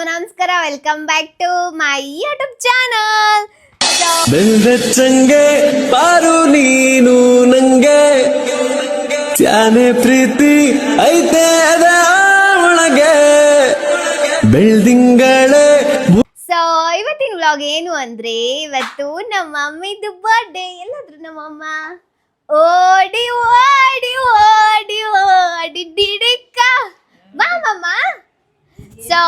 ನಮಸ್ಕಾರ, welcome back to my YouTube channel. ಬೆಲ್ದಚ್ಚಂಗೆ ಪಾರು ನೀನು ನಂಗೆ ತ್ಯಾನೆ ಪ್ರೀತಿ ಐತೆ ಅದ ಒಳಗೆ ಬೆಳ್ದಿಂಗಳೇ. ಸೊ ಇವತ್ತಿನ ವ್ಲಾಗ್ ಏನು ಅಂದ್ರೆ, ಇವತ್ತು ನಮ್ಮ ಮಮ್ಮಿದು ಬರ್ಡೇ. ಎಲ್ಲಾದ್ರು ನಮ್ಮಮ್ಮ ಓಡಿ ಓಡಿ ಓಡಿ ಓಡಿ ಡಿಡಿಕ್ಕ ಬಾ ಮಮ್ಮ. ಸೊ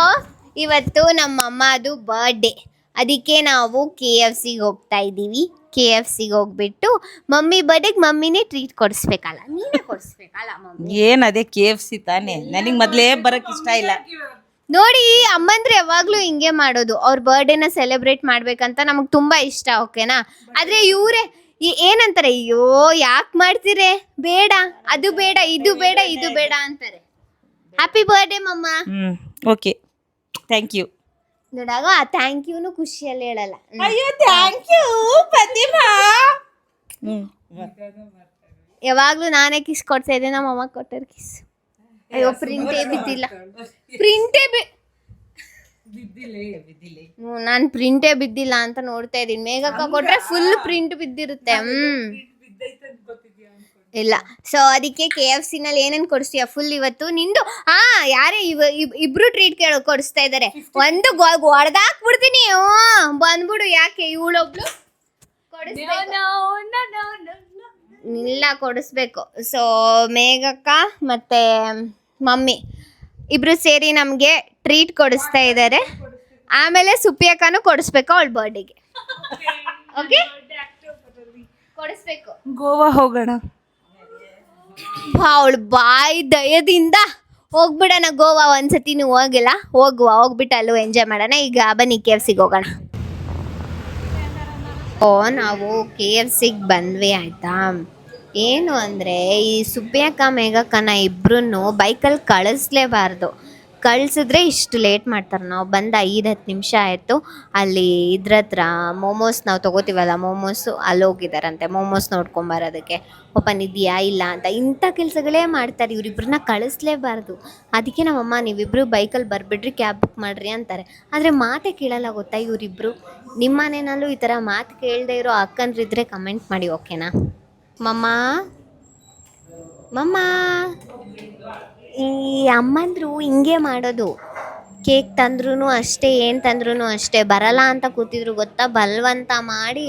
ಇವತ್ತು ನಮ್ಮಮ್ಮ ಅದು ಬರ್ಡೇ, ಅದಕ್ಕೆ ನಾವು KFC ಹೋಗ್ತಾ ಇದ್ದೀವಿ. KFC ಹೋಗ್ಬಿಟ್ಟು ಮಮ್ಮಿ ಬರ್ಡೇಗೆ ಮಮ್ಮಿನೇ ಟ್ರೀಟ್ ಕೊಡಿಸ್ಬೇಕಲ್ಲ, ನೀನೇ ಕೊಡಿಸ್ಬೇಕಲ್ಲ ಮಮ್ಮಿ. ಏನ್ ಅದೇ KFC ತಾನೇ, ನನಗೆ ಮೊದಲೇ ಬರಕ್ ಇಷ್ಟ ಇಲ್ಲ. ನೋಡಿ, ಅಮ್ಮಂದ್ರೆ ಯಾವಾಗ್ಲೂ ಹಿಂಗೆ ಮಾಡೋದು, ಅವ್ರ ಬರ್ಡೇನ ಸೆಲೆಬ್ರೇಟ್ ಮಾಡ್ಬೇಕಂತ ನಮಗ್ ತುಂಬಾ ಇಷ್ಟ, ಓಕೆನಾ. ಆದ್ರೆ ಇವ್ರೆ ಏನಂತಾರೆ, ಅಯ್ಯೋ ಯಾಕೆ ಮಾಡ್ತೀರೆ, ಬೇಡ ಅದು ಬೇಡ ಇದು ಬೇಡ ಇದು ಬೇಡ ಅಂತಾರೆ. ಹ್ಯಾಪಿ ಬರ್ಡೇ ಮಮ್ಮ. Okay, thank you. ನೋಡಾಗ ಆ ಥ್ಯಾಂಕ್ ಯೂನು ಖುಷಿಯಲ್ಲಿ ಹೇಳಲ್ಲ. ಅಯ್ಯೋ ಥ್ಯಾಂಕ್ ಯು ಪ್ರತಿಮಾ. ಯಾವಾಗ್ಲೂ ನಾನೇ ಕಿಸ್ ಕೊಡ್ತಾ ಇದ್ದೆ, ನಮ್ಮ ಅಮ್ಮ ಕೊಟ್ಟರು ಕಿಸ್. ಅಯ್ಯೋ ಪ್ರಿಂಟೇ ಬಿದ್ದಿಲ್ಲ, ನಾನು ಪ್ರಿಂಟೇ ಬಿದ್ದಿಲ್ಲ ಅಂತ ನೋಡ್ತಾ ಇದ್ದೀನಿ. ಮೇಘಕ್ಕ ಕೊಟ್ರೆ ಫುಲ್ ಪ್ರಿಂಟ್ ಬಿದ್ದಿರುತ್ತೆ. ಇಲ್ಲ. ಸೊ ಅದಕ್ಕೆ KFC ನಲ್ಲಿ ಏನೇನು ಕೊಡಿಸ್ತೀಯ ಫುಲ್ ಇವತ್ತು ನಿಂದು. ಯಾರೇ ಇಬ್ರು ಟ್ರೀಟ್ ಕೊಡಿಸ್ತಾ ಇದ್ದಾರೆ. ಒಂದು ಹೊಡೆದಾಕ್ಬಿಡ್ತೀನಿ, ಬಂದ್ಬಿಡು. ಯಾಕೆ ಇವಳೊಬ್ಳು ಇಲ್ಲ ಕೊಡಿಸ್ಬೇಕು. ಸೊ ಮೇಘಕ್ಕ ಮತ್ತೆ ಮಮ್ಮಿ ಇಬ್ರು ಸೇರಿ ನಮಗೆ ಟ್ರೀಟ್ ಕೊಡಿಸ್ತಾ ಇದ್ದಾರೆ. ಆಮೇಲೆ ಸುಪ್ಪಿಯಕ್ಕನೂ ಕೊಡಿಸ್ಬೇಕು ಅವಳ ಬರ್ಡೇಗೆ. ಓಕೆ, ಕೊಡಿಸ್ಬೇಕು. ಗೋವಾ ಹೋಗೋಣ. ಅವಳು ಬಾಯಿ ದಯದಿಂದ ಹೋಗ್ಬಿಡೋಣ ಗೋವಾ. ಒಂದ್ಸತಿ ನೀವು ಹೋಗಿಲ್ಲ, ಹೋಗ್ಬಿಟ್ಟು ಅಲ್ಲೂ ಎಂಜಾಯ್ ಮಾಡೋಣ. ಈಗ ಬನ್ನಿ KFCಗೆ ಹೋಗೋಣ. ನಾವು KFCಗೆ ಬಂದ್ವಿ, ಆಯ್ತಾ. ಏನು ಅಂದರೆ, ಈ ಸುಬ್ಬಿಯಕ್ಕ ಮೇಘಕ್ಕನ ಇಬ್ರು ಬೈಕಲ್ಲಿ ಕಳಿಸ್ಲೇಬಾರ್ದು. ಕಳಿಸಿದ್ರೆ ಇಷ್ಟು ಲೇಟ್ ಮಾಡ್ತಾರೆ. ನಾವು ಬಂದು 5-10 ನಿಮಿಷ ಆಯಿತು. ಅಲ್ಲಿ ಇದ್ರ ಹತ್ರ ಮೋಮೋಸ್ ನಾವು ತೊಗೋತೀವಲ್ಲ, ಮೋಮೋಸು ಅಲ್ಲಿ ಹೋಗಿದ್ದಾರಂತೆ. ಮೋಮೋಸ್ ನೋಡ್ಕೊಂಬರೋದಕ್ಕೆ ಓಪನ್ ಇದೆಯಾ ಇಲ್ಲ ಅಂತ. ಇಂಥ ಕೆಲಸಗಳೇ ಮಾಡ್ತಾರೆ, ಇವರಿಬ್ರನ್ನ ಕಳಿಸ್ಲೇಬಾರ್ದು. ಅದಕ್ಕೆ ನಮ್ಮಮ್ಮ ನೀವಿಬ್ಬರು ಬೈಕಲ್ಲಿ ಬರಬಿಡ್ರಿ, ಕ್ಯಾಬ್ ಬುಕ್ ಮಾಡಿರಿ ಅಂತಾರೆ. ಆದರೆ ಮಾತೇ ಕೇಳಲ್ಲ, ಗೊತ್ತಾ ಇವರಿಬ್ಬರು. ನಿಮ್ಮ ಮನೆಯಲ್ಲೂ ಈ ಥರ ಮಾತು ಕೇಳದೆ ಇರೋ ಅಕ್ಕಂದ್ರಿದ್ರೆ ಕಮೆಂಟ್ ಮಾಡಿ, ಓಕೆನಾ. ಮಮ್ಮ ಈ ಅಮ್ಮಂದ್ರು ಹಿಂಗೆ ಮಾಡೋದು. ಕೇಕ್ ತಂದ್ರೂ ಅಷ್ಟೇ, ಏನು ತಂದ್ರೂ ಅಷ್ಟೇ. ಬರಲ್ಲ ಅಂತ ಕೂತಿದ್ರು ಗೊತ್ತಾ, ಬಲವಂತ ಮಾಡಿ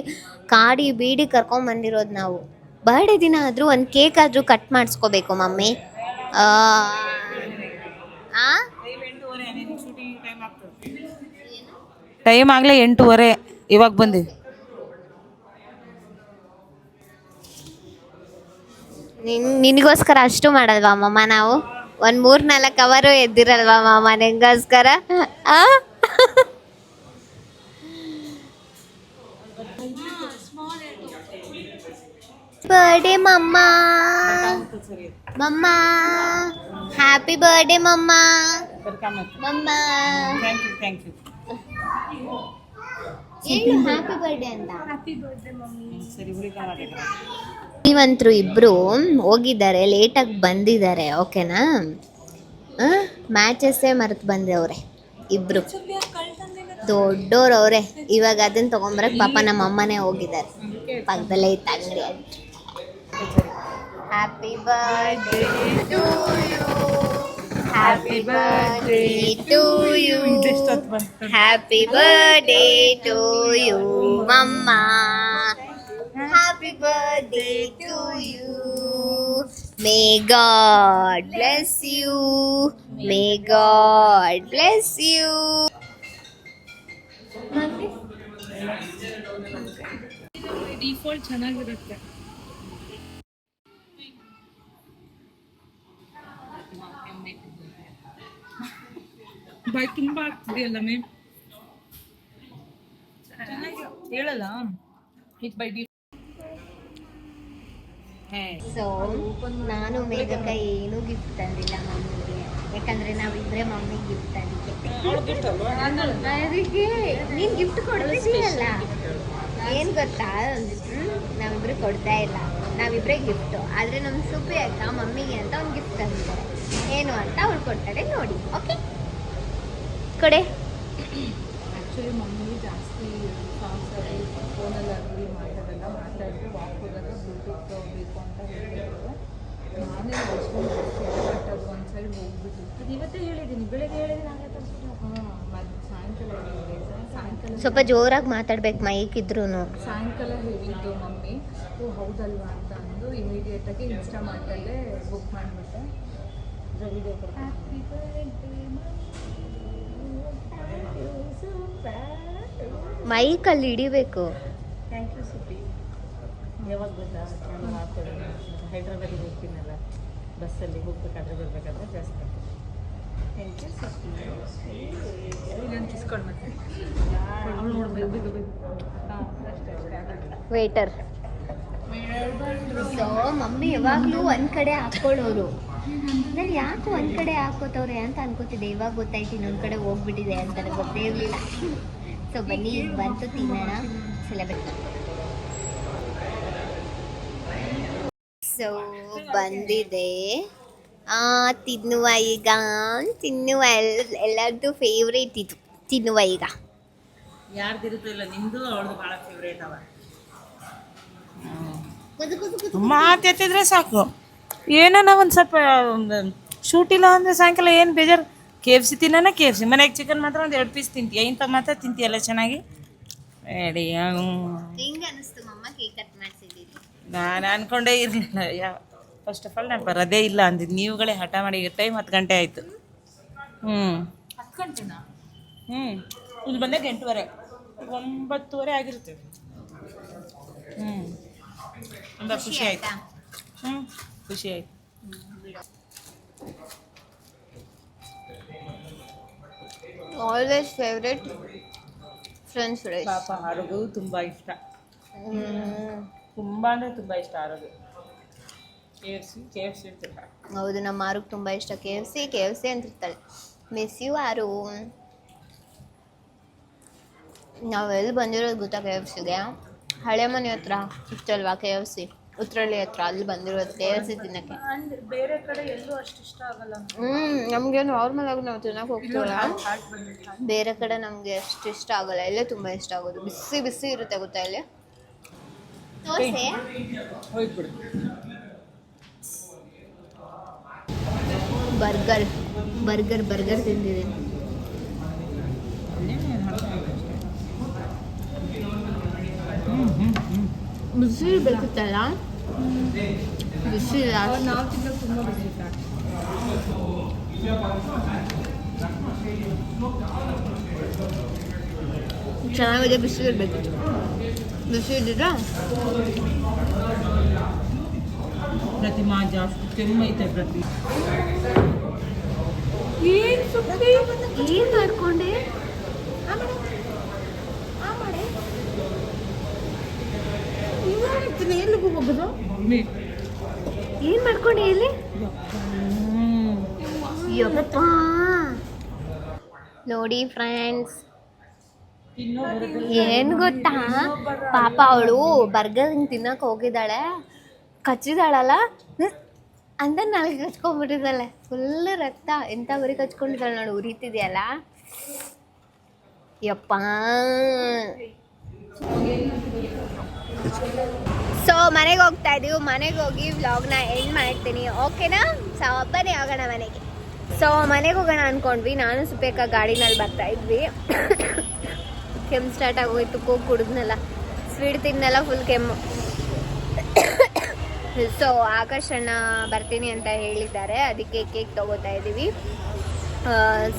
ಕಾಡಿ ಬೀಡಿ ಕರ್ಕೊಂಬಂದಿರೋದು ನಾವು. ಬರ್ಡೇ ದಿನ ಆದರೂ ಒಂದು ಕೇಕ್ ಆದರೂ ಕಟ್ ಮಾಡಿಸ್ಕೋಬೇಕು ಮಮ್ಮಿ. ಟೈಮ್ ಆಗಲೇ 8:30, ಇವಾಗ ಬಂದಿ. ನಿನಗೋಸ್ಕರ ಅಷ್ಟು ಮಾಡಲ್ವಾ ಮಮ್ಮ ನಾವು? ಒಂದು 3-4 ಅವರು ಎದ್ದಿರಲ್ವಾ ಮಾಮ ನಿಂಗೋಸ್ಕರ? ಬರ್ಡೇ ಮಮ್ಮ, ಹ್ಯಾಪಿ ಬರ್ಡೇ ಮಮ್ಮ. ಹ್ಯಾಪಿ ಬರ್ಡೇ ಅಂತ. ನೀವಂತರೂ ಇಬ್ಬರು ಹೋಗಿದ್ದಾರೆ, ಲೇಟಾಗಿ ಬಂದಿದ್ದಾರೆ, ಓಕೆನಾ. ಮ್ಯಾಚಸ್ಸೇ ಮರೆತು ಬಂದವ್ರೆ ಇಬ್ಬರು, ದೊಡ್ಡೋರು ಅವರೇ. ಇವಾಗ ಅದನ್ನು ತೊಗೊಂಬರಕ್ಕೆ ಪಾಪ ನಮ್ಮ ಅಮ್ಮನೇ ಹೋಗಿದ್ದಾರೆ, ಪಕ್ಕದಲ್ಲೇ ಇತ್ತು ಅಂಗಡಿ. Happy birthday to you, happy birthday to you, happy birthday to you ಮಮ್ಮ. Happy birthday to you. May God bless you. May God bless you. Default ಚೆನ್ನಾಗಿರುತ್ತೆ. ಬೈ ತುಂಬಾ ಆಗ್ತಿದೆಯಲ್ಲ ಮ್ಯಾಮ್, ಹೇಳಲ್ಲ. ಇಟ್ ಬೈ ಸೊ ನಾನು ಮೇಘಕ್ಕ ಏನೂ ಗಿಫ್ಟ್ ತಂದಿಲ್ಲ ಮಮ್ಮಿಗೆ, ಯಾಕಂದ್ರೆ ನಾವಿಬ್ಬರೇ ಮಮ್ಮಿಗೆ ಗಿಫ್ಟ್ ಅದಕ್ಕೆ. ನೀನು ಗಿಫ್ಟ್ ಕೊಡ್ತಿದ್ದೀಯಲ್ಲ, ಏನು ಗೊತ್ತಾ, ನಾವಿಬ್ರು ಕೊಡ್ತಾ ಇಲ್ಲ, ನಾವಿಬ್ಬರೇ ಗಿಫ್ಟು. ಆದರೆ ನಮ್ಮ ಸುಪ್ಪಿ ಅಕ್ಕ ಮಮ್ಮಿಗೆ ಅಂತ ಒಂದು ಗಿಫ್ಟ್ ತಂದಿದ್ದಾರೆ. ಏನು ಅಂತ ಅವ್ಳು ಕೊಡ್ತಾಳೆ ನೋಡಿ. ಓಕೆ ಕೊಡೆ. ಆ್ಯಕ್ಚುಲಿ ಮಮ್ಮಿ ಜಾಸ್ತಿ ಸಾಂಗ್ಸಲ್ಲಿ ಫೋನಲ್ಲಾಗಲಿ ಮಾತಾಡಿದ್ರೆ ವಾಕ್ ಹೋದಾಗ ಬ್ಲೂಟೂತ್ ಬೇಕು ಅಂತ ಹೇಳ್ತಿದ್ರು. ನಾನೇ ಯೋಚನೆ ಮಾಡ್ತೀನಿ ಬಟ್ ಅದು ಒಂದು ಸೈಡ್ ಹೋಗ್ಬಿಟ್ಟು ಅದು ಇವತ್ತೇ ಹೇಳಿದ್ದೀನಿ, ಬೆಳಗ್ಗೆ ಹೇಳಿದ್ದೀನಿ ಹಾಗೆ ತರಿಸ್ಬಿಟ್ಟು ಮತ್ತು ಸಾಯಂಕಾಲ ಹೇಳಿದ್ದೆ. ಸಾಯಂಕಾಲ ಸ್ವಲ್ಪ ಜೋರಾಗಿ ಮಾತಾಡ್ಬೇಕು ಮೈಕ್ ಇದ್ರೂ. ಸಾಯಂಕಾಲ ಹೇಳಿದ್ದು ಮಮ್ಮಿ, ಓ ಹೌದಲ್ವಾ ಅಂತ ಅಂದು ಇಮಿಡಿಯೇಟಾಗಿ ಇನ್ಸ್ಟಾಮಾರ್ಟಲ್ಲೇ ಬುಕ್ ಮಾಡಿಬಿಟ್ಟೆ. ವಿಡಿಯೋ ಹ್ಯಾಪಿ ಮೈಕಲ್ಲಿ ಹಿಡಿಬೇಕು. Thank you Subbi. ಯಾವಾಗ ಗೊತ್ತಾ ನಾನು ಹಾಕ್ಕೊಡೋದು ಹೈದ್ರಾಬಾದಿಗೆ ಹೋಗ್ತೀನಲ್ಲ, ಬಸ್ಸಲ್ಲಿ ಹೋಗ್ಬೇಕಾದ್ರೆ ಬರಬೇಕಾದ್ರೆ ಜಾಸ್ತಿ ಥ್ಯಾಂಕ್ ಯು ಸುಬ್ಬಿ. ಇದನ್ನು ಕಿಸ್ಕೊಂಡು ಮತ್ತೆ ವೇಟರ್. ಸೊ ಮಮ್ಮಿ ಯಾವಾಗಲೂ ಒಂದು ಕಡೆ ಹಾಕ್ಕೊಳ್ಳೋರು. ನಾನು ಯಾಕೆ ಒಂದು ಕಡೆ ಹಾಕೋತವ್ರೆ ಅಂತ ಅನ್ಕೋತಿದ್ದೆ. ಇವಾಗ ಗೊತ್ತಾಯ್ತು ಇನ್ನೊಂದು ಕಡೆ ಹೋಗ್ಬಿಟ್ಟಿದೆ ಅಂತ ಗೊತ್ತೇ ಇರಲಿಲ್ಲ. ಸೊ ಬನ್ನಿ ಈಗ ಬಂತು ತಿನ್ನೋಣ, ಸೆಲೆಬ್ರೇಟ್. ಸೊ ಬಂದಿದೆ ತಿನ್ನುವ ಈಗ. ತಿನ್ನುವ ಎಲ್ಲರದ್ದು ಫೇವ್ರೇಟ್ ಇದು, ತಿನ್ನುವ ಈಗ. ಯಾರ್ದಿರುತ್ತೋ ಇಲ್ಲ, ನಿಮ್ಮದು ಅವ್ರದ್ದು ಭಾಳ ಫೇವ್ರೇಟ್ ಅವ. ಮಾತು ಎತ್ತಿದ್ರೆ ಸಾಕು. ಏನೋ ಒಂದು ಸ್ವಲ್ಪ ಶೂಟ್ ಇಲ್ಲ ಅಂದರೆ ಸಾಯಂಕಾಲ ಏನು ಬೇಜಾರು. KFC ತಿನ್ನೋಣ, KFC ಮನೆಗೆ ಚಿಕನ್ ಮಾತ್ರ ಒಂದು 2 ಪೀಸ್ ತಿಂತೀಯ, ಇಂಥ ಮಾತ್ರ ತಿಂತೀಯಲ್ಲ ಚೆನ್ನಾಗಿ. ರೆಡಿ ಹೆಂಗೆ ಅನಿಸ್ತು ಮಮ್ಮ ಕೇಕ್ ಕಟ್ ಮಾಡಿಸಿದ್ದೀರಿ? ನಾನು ಅನ್ಕೊಂಡೇ ಇರಲಿಲ್ಲ. ಫಸ್ಟ್ ಆಫ್ ಆಲ್ ನಾನು ಬರೋದೇ ಇಲ್ಲ ಅಂದಿದ್ದು, ನೀವುಗಳೇ ಹಠ ಮಾಡಿ. ಟೈಮ್ 10 ಗಂಟೆ ಆಯಿತು. 10 ಗಂಟೆನಾ? ಇಲ್ಲಿ ಬಂದಾಗ 8:30, 9:30 ಆಗಿರ್ತೇವೆ. ತುಂಬ ಖುಷಿ ಆಯಿತು. ಖುಷಿ ಆಯಿತು. Always favourite french fries. ಪಾಪ ಆರೋಗ್ಯವು ತುಂಬ ಇಷ್ಟ, ತುಂಬ ಅಂದರೆ ತುಂಬ ಇಷ್ಟ ಆರೋಗ್ಯ. KFC ಇರ್ತಿಲ್ಲ. ಹೌದು, ನಮ್ಮ ಆರುಗ್ ತುಂಬ ಇಷ್ಟ KFC ಅಂತಿರ್ತಾಳೆ. ಮಿಸ್ ಯು ಆರು. ನಾವೆಲ್ಲಿ ಬಂದಿರೋದು ಗೊತ್ತಾ KFCಗೆ? ಹಳೆ ಮನೆ ಹತ್ರ ಇತ್ತಲ್ವಾ KFC, ಉತ್ರಳ್ಳಿ ಹತ್ರ, ಅಲ್ಲಿ ಬಂದಿರೋದು KFC ತಿನ್ನಕ್ಕೆ. ಬೇರೆ ಕಡೆ ಎಲ್ಲೂ ಅಷ್ಟು ಇಷ್ಟ ಆಗಲ್ಲ. ನಮಗೆ ನಾರ್ಮಲ್ ಆಗಿ ನಾವು ತಿನ್ನಕ್ಕೆ ಹೋಗ್ತೀವಲ್ಲ, ಬೇರೆ ಕಡೆ ನಮಗೆ ಅಷ್ಟು ಇಷ್ಟ ಆಗಲ್ಲ. ಇಲ್ಲೇ ತುಂಬ ಇಷ್ಟ ಆಗೋದು. ಬಿಸಿ ಬಿಸಿ ಇರುತ್ತೆ ಗೊತ್ತಾ ಇಲ್ಲಿ ದೋಸೆ. ಹೋಗ್ಬಿಡು. ಬರ್ಗರ್ ತಿಂದಿದ್ದೀನಿ. ಬಿಸಿ ಬೇಕಿತ್ತಲ್ಲ, ಬಿಸಿ ನಾವು ತಿನ್ನೋದು ತುಂಬ ಬಿಸಿ. ಚೆನ್ನಾಗಿದೆ. ಬಿಸಿ ಇರಬೇಕಿತ್ತು, ಬಿಸಿ ಇದ್ದಿದ್ರೆ ಪ್ರತಿಮಾ ಜಾಸ್ತಿ ಕೆಮ್ಮೈತೆ. ಪ್ರತಿ ಏನು ಮಾಡ್ಕೊಂಡೆ? ಎಲ್ಲಿಗೂ ಹೋಗೋದು? ಏನು ಮಾಡ್ಕೊಂಡೆ ಇಲ್ಲಿ? ಯಪ್ಪ ನೋಡಿ ಫ್ರೆಂಡ್ಸ್, ಏನು ಗೊತ್ತಾ, ಪಾಪ ಅವಳು ಬರ್ಗರ್ ಹಿಂಗೆ ತಿನ್ನಕ್ಕೆ ಹೋಗಿದ್ದಾಳೆ, ಕಚ್ಚಿದಾಳಲ್ಲ ಅಂತ ನಾಲ್ಕು ಕಚ್ಕೊಂಡ್ಬಿಟ್ಟಿದ್ದಾಳೆ. ಫುಲ್ ರಕ್ತ, ಎಂಥ ಬರೀ ಕಚ್ಕೊಂಡಿದ್ದಾಳೆ ನೋಡಿ, ಉರಿತಿದೆಯಲ್ಲ. ಯಪ್ಪ. ಸೊ ಮನೆಗೆ ಹೋಗ್ತಾ ಇದೀವಿ. ಮನೆಗೆ ಹೋಗಿ ವ್ಲಾಗ್ನ ಎಂಡ್ ಮಾಡ್ತೀನಿ, ಓಕೆನಾ? ಸೊ ಬನ್ನಿ ಹೋಗೋಣ ಮನೆಗೆ. ಸೊ ಮನೆಗೆ ಹೋಗೋಣ ಅಂದ್ಕೊಂಡ್ವಿ. ನಾನು ಸುಪೇಕ ಗಾಡಿನಲ್ಲಿ ಬರ್ತಾ ಇದ್ವಿ. ಕೆಮ್ಮು ಸ್ಟಾರ್ಟ್ ಆಗೋಯ್ತು, ಕೋಕ್ ಕುಡಿದ್ನಲ್ಲ, ಸ್ವೀಟ್ ತಿಂದೆಲ್ಲ, ಫುಲ್ ಕೆಮ್ಮು. ಸೊ ಆಕಾಶ್ ಅಣ್ಣ ಬರ್ತೀನಿ ಅಂತ ಹೇಳಿದ್ದಾರೆ, ಅದಕ್ಕೆ ಕೇಕ್ ತೊಗೋತಾ ಇದ್ದೀವಿ.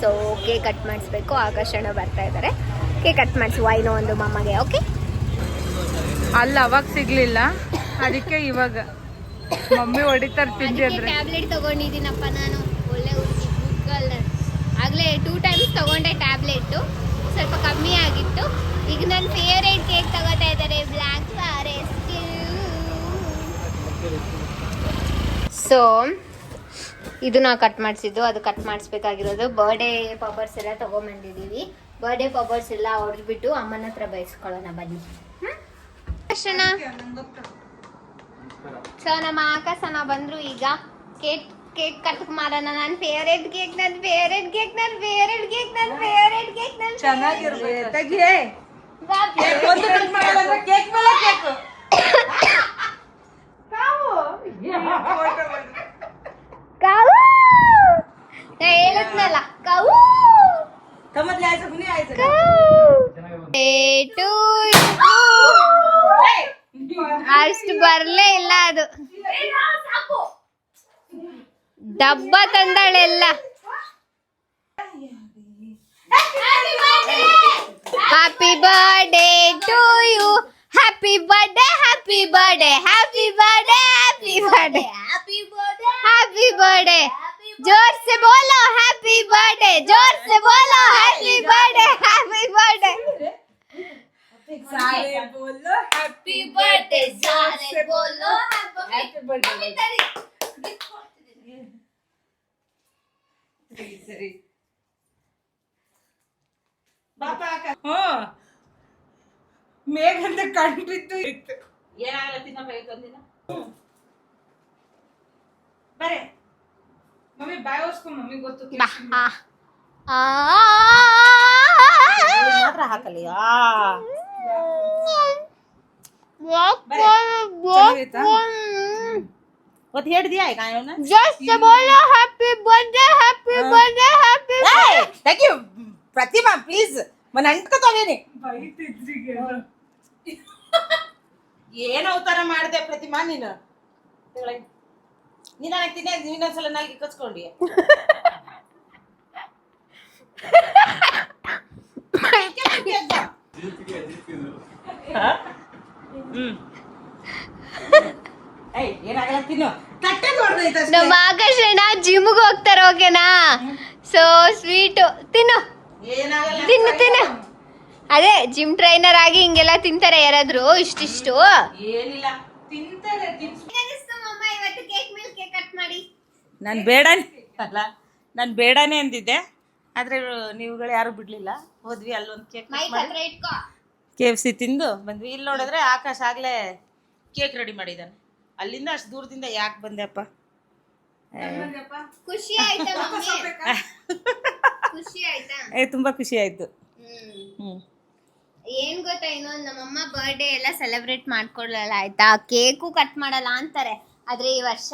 ಸೊ ಕೇಕ್ ಕಟ್ ಮಾಡಿಸ್ಬೇಕು. ಆಕಾಶ್ ಅಣ್ಣ ಬರ್ತಾ ಇದ್ದಾರೆ, ಕೇಕ್ ಕಟ್ ಮಾಡಿಸಿ ವೈನೋ ಒಂದು ಮಮ್ಮಗೆ. ಓಕೆ, ಅಲ್ಲಿ ಅವಾಗ ಸಿಗ್ಲಿಲ್ಲ, ಅದಕ್ಕೆ ಇವಾಗ ಮಮ್ಮಿ ಹೊಡಿತಾರೆ ತಿಂಡಿ ಅಂದ್ರೆ. ಟ್ಯಾಬ್ಲೆಟ್ ತಗೊಂಡಿದ್ದೀನಪ್ಪ ನಾನು, ಒಳ್ಳೆ ಹುಡುಗಿ. ಆಗಲೇ 2 ಟೈಮ್ಸ್ ತಗೊಂಡೆ ಟ್ಯಾಬ್ಲೆಟು, ಸ್ವಲ್ಪ ಕಮ್ಮಿ ಆಗಿತ್ತು. ಈಗ ನನ್ನ ಫೇವ್ರೇಟ್ ಕೇಕ್ ತಗೋತಾ ಇದ್ದಾರೆ, ಬ್ಲ್ಯಾಕ್ ಫಾರೆಸ್ಟ್. ಸೊ ಇದು ನಾವು ಕಟ್ ಮಾಡಿಸಿದ್ದು, ಅದು ಕಟ್ ಮಾಡಿಸ್ಬೇಕಾಗಿರೋದು. ಬರ್ಡೇ ಪಬರ್ಸ್ ಎಲ್ಲ ತೊಗೊಂಬಂದಿದ್ದೀವಿ. ಬರ್ಡೇ ಪಬರ್ಸ್ ಎಲ್ಲ ಹೊಡೆದ್ಬಿಟ್ಟು ಅಮ್ಮನ ಹತ್ರ ಬಯಸ್ಕೊಳ್ಳೋಣ ಬನ್ನಿ. ಅಷ್ಟೇನಾ? ಸೊ ನಮ್ಮ ಆಕಾಶನ ಬಂದರು ಈಗ. ಕೇಕ್ ಕಟ್ ಮಾಡೋಣ. ನನ್ನ ಫೇವ್ರೇಟ್ ಕೇಕ್ ಚೆನ್ನಾಗಿರ್ಬೇಕು ತೆಗಿಯೇ ಕಾವು ಹೇಳದ್ನಲ್ಲ ಕಾವು ಅಷ್ಟು ಬರ್ಲೇ ಇಲ್ಲ ಅದು ಡಬ್ಬ ತಂದಾಳೆಲ್ಲ happy birthday to you happy birthday happy birthday happy birthday happy birthday happy birthday जोर से बोलो हैप्पी बर्थडे जोर से बोलो हैप्पी बर्थडे हैप्पी बर्थडे सारे बोलो हैप्पी बर्थडे सारे बोलो हैप्पी बर्थडे सरी बापा हो ಮೇಘಂತ ಕಂಡಿತ್ತು ಇತ್ತು ಏನಾಗಲ್ಲ ತಿನ್ನಪ್ಪ ಇವತ್ತೊಂದಿನ ಬರೇ ಮಮ್ಮಿ ಬಾಯ್ ಓಸ್ಕೊ ಮಮ್ಮಿ ಗೊತ್ತು ಮಾತ್ರ ಹಾಕಲಿ ಒತ್ತು ಹೇಳಿದ್ಯಾ ಈಗ ಅವನ जस्ट बोलो happy birthday happy birthday happy thank you Pratima please ಮನ ಅಂಟ್ಕೋತಾವೇನೆ ಬೈತಿದ್ರಿಗೆ ಏನು ಅವತಾರ ಮಾಡಿದೆ ಪ್ರತಿಮಾ ನೀನು ನೀನು ಹಾಕ್ತೀನಿ ಇನ್ನೊಂದ್ಸಲ ನಾಲ್ಗೆ ಕಚ್ಕೊಂಡಿ ಏನಾಗಲ್ಲ ತಿನ್ನು ತಟ್ಟೆ ನೋಡ್ದೈತೆ ನಮ್ಮ ಆಕರ್ಷಣ ಜಿಮ್ಗೆ ಹೋಗ್ತಾರೆ ಓಕೆನಾ ಸೊ ಸ್ವೀಟು ತಿನ್ನು ಏನಾಗಲ್ಲ ತಿನ್ನು ತಿನ್ನು ಅದೇ ಜಿಮ್ ಟ್ರೈನರ್ ಆಗಿ ಹಿಂಗೆಲ್ಲ ತಿಂತಾರೆ ಯಾರಾದ್ರೂ ಇಷ್ಟಿಷ್ಟು ಏನಿಲ್ಲ ತಿಂತಾರೆ ಇವತ್ತು ಕೇಕ್ ಮೇಲೆ ಕೇಕ್ ಕಟ್ ಮಾಡಿ ನಾನು ಬೇಡನೇ ಅಲ್ಲ ನಾನು ಬೇಡನೇ ಅಂದಿದ್ದೆ ಆದರೆ ನೀವುಗಳು ಯಾರು ಬಿಡಲಿಲ್ಲ ಹೋದ್ವಿ ಅಲ್ಲೊಂದು ಕೇಕ್ ಮೈಕ್ ಹತ್ರ ಇಟ್ಕೋ KFC ತಿಂದು ಬಂದ್ವಿ. ಇಲ್ಲಿ ನೋಡಿದ್ರೆ ಆಕಾಶ್ ಆಗಲೇ ಕೇಕ್ ರೆಡಿ ಮಾಡಿದ್ದಾನೆ. ಅಲ್ಲಿಂದ ಅಷ್ಟು ದೂರದಿಂದ ಯಾಕೆ ಬಂದೆಪ್ಪ? ಖುಷಿ ಆಯ್ತಾ ಮಮ್ಮಿ? ಖುಷಿ ಆಯ್ತಾ? ತುಂಬ ಖುಷಿ ಆಯಿತು. ಏನ್ ಗೊತ್ತಾ, ಇನ್ನೊಂದು ನಮ್ಮಮ್ಮ ಬರ್ಡೇ ಎಲ್ಲ ಸೆಲೆಬ್ರೇಟ್ ಮಾಡ್ಕೊಳ್ಳಲ್ಲ ಆಯ್ತಾ, ಕೇಕು ಕಟ್ ಮಾಡಲ್ಲ ಅಂತಾರೆ. ಆದ್ರೆ ಈ ವರ್ಷ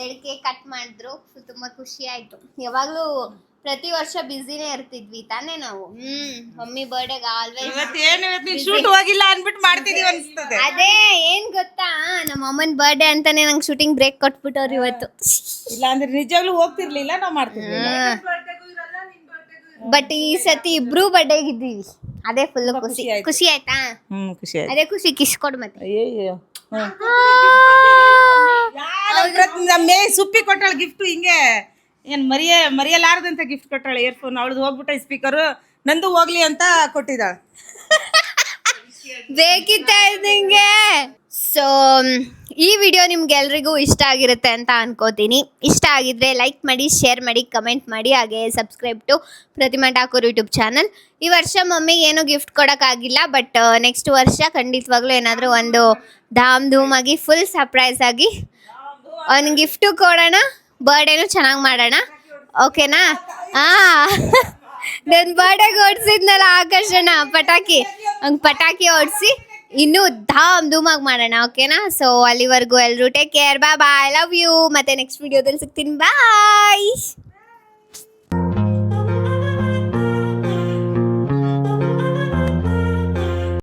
2 ಕೇಕ್ ಕಟ್ ಮಾಡಿದ್ರು, ತುಂಬಾ ಖುಷಿ ಆಯ್ತು. ಯಾವಾಗ್ಲೂ ಪ್ರತಿ ವರ್ಷ ಬಿಸಿನೇ ಇರ್ತಿದ್ವಿ ತಾನೇ ನಾವು. ಮಮ್ಮಿ ಬರ್ಡೇಗೆ ಆಲ್ವೇಸ್ ಶೂಟ್ ಹೋಗಿಲ್ಲ ಅನ್ಬಿಟ್ಟು ಮಾಡ್ತಿದೀವಿ ಅನ್ಸ್ತದೆ. ಅದೇ ಏನ್ ಗೊತ್ತಾ, ನಮ್ಮ ಅಮ್ಮನ ಬರ್ಡೇ ಅಂತಾನೆ ನಂಗೆ ಶೂಟಿಂಗ್ ಬ್ರೇಕ್ ಕೊಟ್ಬಿಟ್ಟವ್ರು ಇವತ್ತು. ಇಲ್ಲ ಅಂದ್ರೆ ನಿಜವಾಗ್ಲೂ ಹೋಗ್ತಿರ್ಲಿಲ್ಲ, ನಾವು ಮಾಡ್ತಿದ್ವಿ. ಬಟ್ ಈ ಸತಿ ಇಬ್ರು ಬರ್ಡೇಗೆ ಇದ್ದೀವಿ, ಅದೇ ಫುಲ್ ಖುಷಿ. ಖುಷಿ ಆಯ್ತಾ? ಖುಷಿ ಆಯ್ತು. ಅದೇ ಖುಷಿ. ಕಿಸ್ ಕೊಡು ಮತ್ತೆ. ಅಯ್ಯೋ ಸುಪ್ಪಿ ಕೊಟ್ಟಾಳ ಗಿಫ್ಟ್. ಹಿಂಗೆ ಏನ್ ಮರೆಯಲಾರದಂತ ಗಿಫ್ಟ್ ಕೊಟ್ಟಾಳ. ಇಯರ್ಫೋನ್ ಅವಳದು ಹೋಗ್ಬಿಟ್ಟ, ಸ್ಪೀಕರು ನಂದು ಹೋಗ್ಲಿ ಅಂತ ಕೊಟ್ಟಿದ್ದಾಳ. ಬೇಕಿತ್ತ ನಿಂಗೆ. ಸೊ ಈ ವಿಡಿಯೋ ನಿಮ್ಗೆಲ್ರಿಗೂ ಇಷ್ಟ ಆಗಿರುತ್ತೆ ಅಂತ ಅನ್ಕೋತೀನಿ. ಇಷ್ಟ ಆಗಿದ್ರೆ ಲೈಕ್ ಮಾಡಿ, ಶೇರ್ ಮಾಡಿ, ಕಮೆಂಟ್ ಮಾಡಿ, ಹಾಗೆ subscribe to Pratima Thakur YouTube channel. ಈ ವರ್ಷ ಮಮ್ಮಿಗೆ ಏನೂ ಗಿಫ್ಟ್ ಕೊಡೋಕ್ಕಾಗಿಲ್ಲ, ಬಟ್ ನೆಕ್ಸ್ಟ್ ವರ್ಷ ಖಂಡಿತವಾಗ್ಲೂ ಏನಾದರೂ ಒಂದು ಧಾಮ್ ಧೂಮ್ ಆಗಿ ಫುಲ್ ಸರ್ಪ್ರೈಸ್ ಆಗಿ ಒಂದು ಗಿಫ್ಟು ಕೊಡೋಣ. ಬರ್ಡೇನು ಚೆನ್ನಾಗಿ ಮಾಡೋಣ, ಓಕೆನಾ? ನನ್ನ ಬರ್ಡೇಗೆ ಓಡಿಸಿದ್ನಲ್ಲ ಆಕರ್ಷಣ ಪಟಾಕಿ, ಹಂಗೆ ಪಟಾಕಿ ಓಡಿಸಿ ಇನ್ನೂ ಧಾಮ್ ಧೂಮಾಗಿ ಮಾಡೋಣ, ಓಕೆನಾ? ಸೊ ಅಲ್ಲಿವರೆಗೂ ಎಲ್ಲರೂ take care, bye, love you. ಮತ್ತೆ ನೆಕ್ಸ್ಟ್ ವಿಡಿಯೋದಲ್ಲಿ ಸಿಗ್ತೀನಿ, ಬಾಯ್.